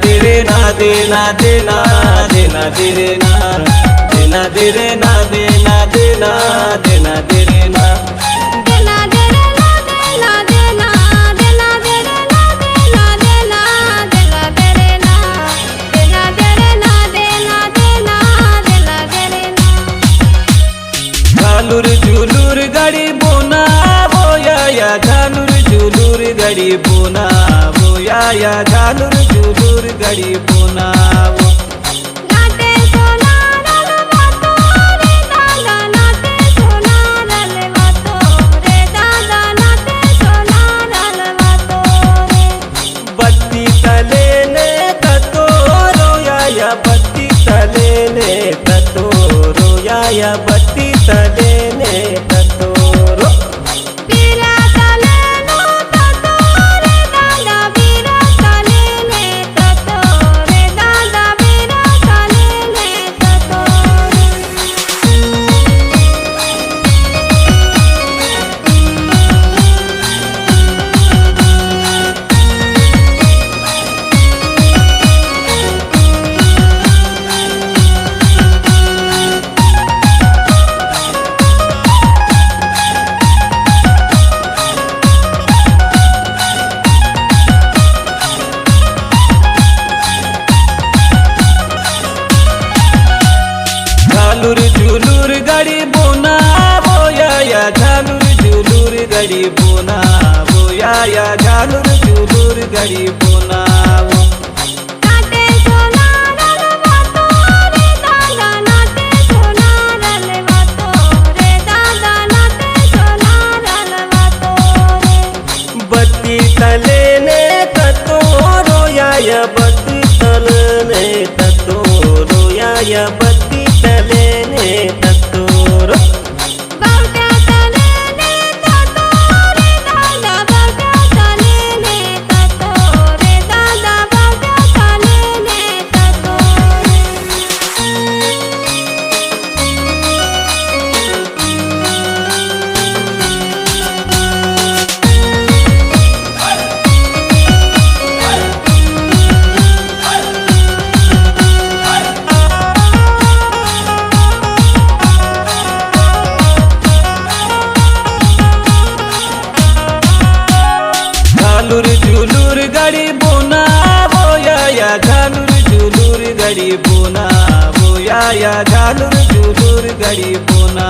देरे ना देना देना देना देरे ना देना देरे ना देना देना देना देरे ना देना देरे ना देना देना देना देरे ना देना देना देना देरे ना देना देरे ना देना देना देना देरे ना झालूर झुलूर गाड़ी बोना बोया या झालूर झुलूर गाड़ी बोना बोया या झालूर झुलूर गाड़ी बोना नाटे सोना रल वातो रे दादा नाटे सोना रल वातो रे दादा नाटे सोना रल वातो रे बत्ती तले ने ततो रोया या बत्ती तले ने ततो रोया या बत्ती तले ने ततो रो बीरा तले नो ततो रे दादा बीरा तले ने ततो रे दादा बीरा तले ने ततो झालूर झुलूर गाड़ी बोना बोया या झालूर झुलूर गाड़ी बोना बोया या झालूर झुलूर गाड़ी बोना नाटे सोना रल वातो रे दादा नाटे सोना रल वातो रे दादा नाटे सोना रल वातो रे बत्ती तले ने ततो रोया या बत्ती तले ने ततो रोया या बत्ती तले ने ततो रो बावट्या तले ने ततो रे दादा बावट्या तले ने ततो रे दादा बावट्या तले ने ततो झालूर झुलूर गाड़ी बोना बोया या झालूर झुलूर गाड़ी बोना बोया या झालूर झुलूर गाड़ी बोना